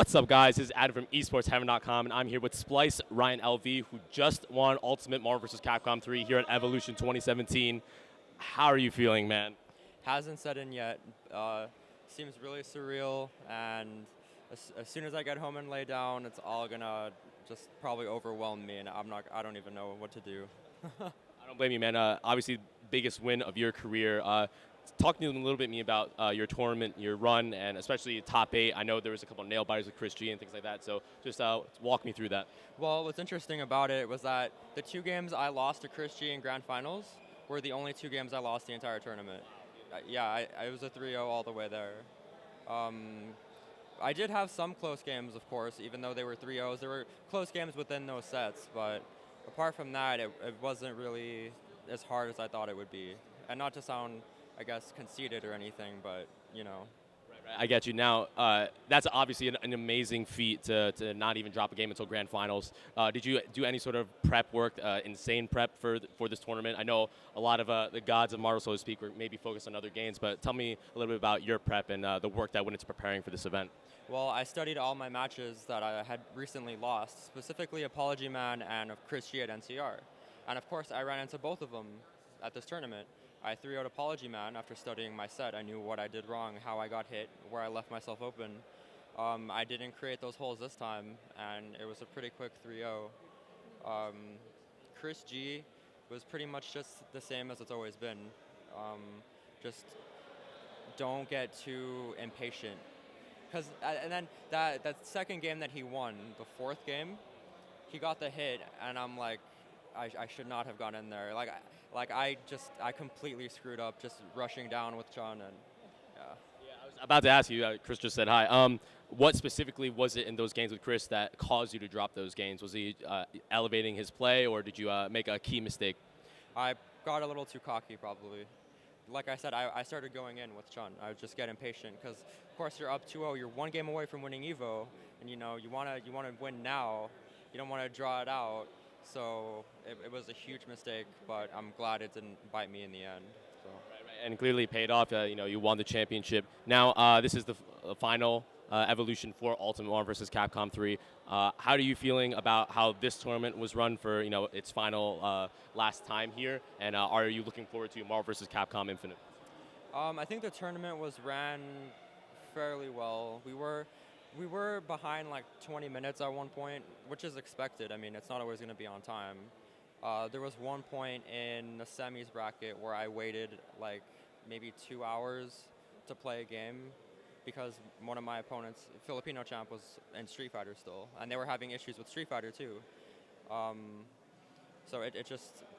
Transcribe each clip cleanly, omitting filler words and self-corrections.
What's up, guys? This is Adam from esportsheaven.com, and I'm here with Splyce, Ryan LV, who just won Ultimate Marvel vs. Capcom 3 here at Evolution 2017. How are you feeling, man? Hasn't set in yet. Seems really surreal, and as soon as I get home and lay down, it's all gonna just probably overwhelm me, and I don't even know what to do. I don't blame you, man. Obviously, biggest win of your career. Talk to me a little bit about your tournament, your run, and especially top 8. I know there was a couple of nail biters with Chris G and things like that, so just walk me through that. Well, what's interesting about it was that the 2 games I lost to Chris G in Grand Finals were the only 2 games I lost the entire tournament. I was a 3-0 all the way there. I did have some close games, of course, even though they were 3-0s. There were close games within those sets, but apart from that, it wasn't really as hard as I thought it would be. And not to sound, I guess, conceited or anything, but, you know. Right. I get you. Now, that's obviously an amazing feat to not even drop a game until Grand Finals. Did you do any sort of prep work, insane prep for this tournament? I know a lot of the gods of Marvel, so to speak, were maybe focused on other games, but tell me a little bit about your prep and the work that went into preparing for this event. Well, I studied all my matches that I had recently lost, specifically Apology Man and Chris G at NCR. And of course, I ran into both of them at this tournament. I 3-0'd Apology Man after studying my set. I knew what I did wrong, how I got hit, where I left myself open. I didn't create those holes this time, and it was a pretty quick 3-0. Chris G was pretty much just the same as it's always been. Just don't get too impatient. And then that second game that he won, the 4th game, he got the hit, and I'm like, I should not have gone in there. I completely screwed up just rushing down with Chun, and yeah. Yeah, I was about to ask you. Chris just said hi. What specifically was it in those games with Chris that caused you to drop those games? Was he elevating his play, or did you make a key mistake? I got a little too cocky, probably. Like I said, I started going in with Chun. I would just get impatient because, of course, you're up 2-0. You're 1 game away from winning Evo, and you wanna win now. You don't want to draw it out. So it was a huge mistake, but I'm glad it didn't bite me in the end. So. Right. And clearly paid off. You won the championship. Now this is the final Evolution 4 Ultimate Marvel vs. Capcom 3. How are you feeling about how this tournament was run for its final last time here? And are you looking forward to Marvel vs. Capcom Infinite? I think the tournament was ran fairly well. We were behind like 20 minutes at one point, which is expected. I mean, it's not always going to be on time. There was one point in the semis bracket where I waited like maybe 2 hours to play a game because one of my opponents, Filipino champ, was in Street Fighter still, and they were having issues with Street Fighter too. So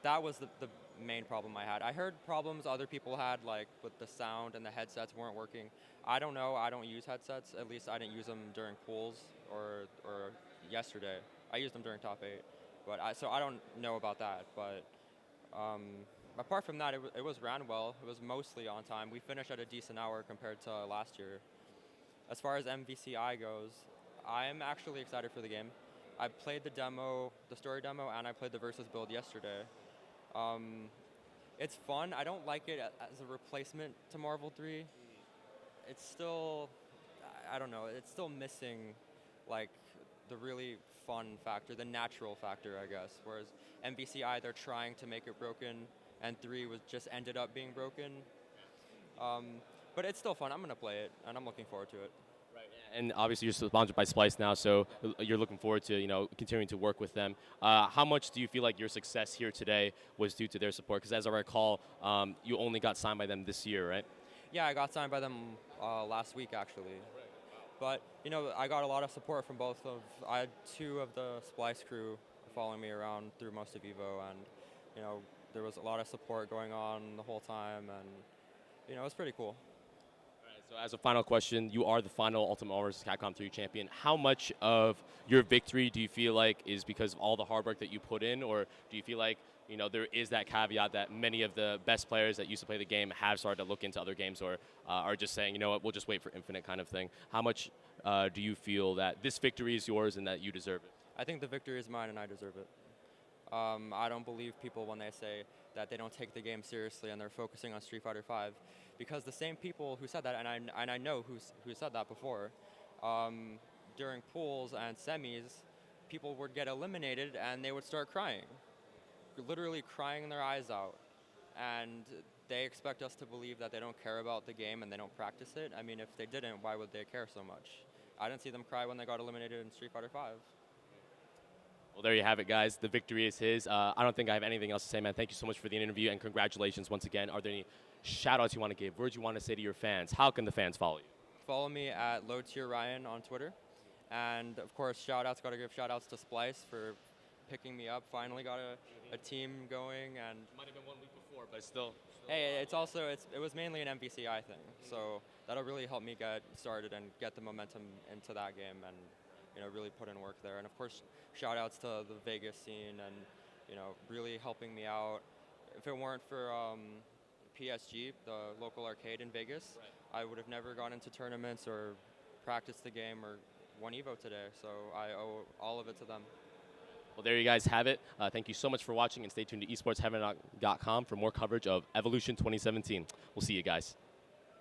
that was the main problem I had. I heard problems other people had, like with the sound and the headsets weren't working. I don't know. I don't use headsets. At least I didn't use them during pools or yesterday. I used them during top 8, so I don't know about that. But apart from that, it was ran well. It was mostly on time. We finished at a decent hour compared to last year. As far as MVCI goes, I am actually excited for the game. I played the demo, the story demo, and I played the versus build yesterday. It's fun. I don't like it as a replacement to Marvel 3. It's still, I don't know, it's still missing like the really fun factor, the natural factor, I guess. Whereas MVCI, they're trying to make it broken, and 3 just ended up being broken. But it's still fun. I'm going to play it, and I'm looking forward to it. Right. And obviously you're sponsored by Splyce now, so you're looking forward to continuing to work with them. How much do you feel like your success here today was due to their support? Because as I recall, you only got signed by them this year, right? Yeah, I got signed by them last week, actually. But, I got a lot of support from I had 2 of the Splyce crew following me around through most of EVO, and, there was a lot of support going on the whole time, and, it was pretty cool. So as a final question, you are the final Ultimate Marvel vs. Capcom 3 champion. How much of your victory do you feel like is because of all the hard work that you put in, or do you feel like there is that caveat that many of the best players that used to play the game have started to look into other games, or are just saying, what, we'll just wait for Infinite kind of thing? How much do you feel that this victory is yours and that you deserve it? I think the victory is mine and I deserve it. I don't believe people when they say that they don't take the game seriously and they're focusing on Street Fighter V, because the same people who said that, and I know who said that before, during pools and semis, people would get eliminated and they would start crying, literally crying their eyes out. And they expect us to believe that they don't care about the game and they don't practice it. I mean, if they didn't, why would they care so much? I didn't see them cry when they got eliminated in Street Fighter V. Well, there you have it, guys. The victory is his. I don't think I have anything else to say, man. Thank you so much for the interview, and congratulations once again. Are there any shout-outs you want to give, words you want to say to your fans? How can the fans follow you? Follow me at Low Tier Ryan on Twitter. And, of course, shout-outs. Got to give shout-outs to Splyce for picking me up. Finally got a team going. And might have been 1 week before, but still. Hey, it was mainly an MVCI thing. So that'll really help me get started and get the momentum into that game and, really put in work there. And, of course, shout-outs to the Vegas scene and, really helping me out. If it weren't for PSG, the local arcade in Vegas, right, I would have never gone into tournaments or practiced the game or won Evo today. So I owe all of it to them. Well, there you guys have it. Thank you so much for watching, and stay tuned to esportsheaven.com for more coverage of Evolution 2017. We'll see you guys.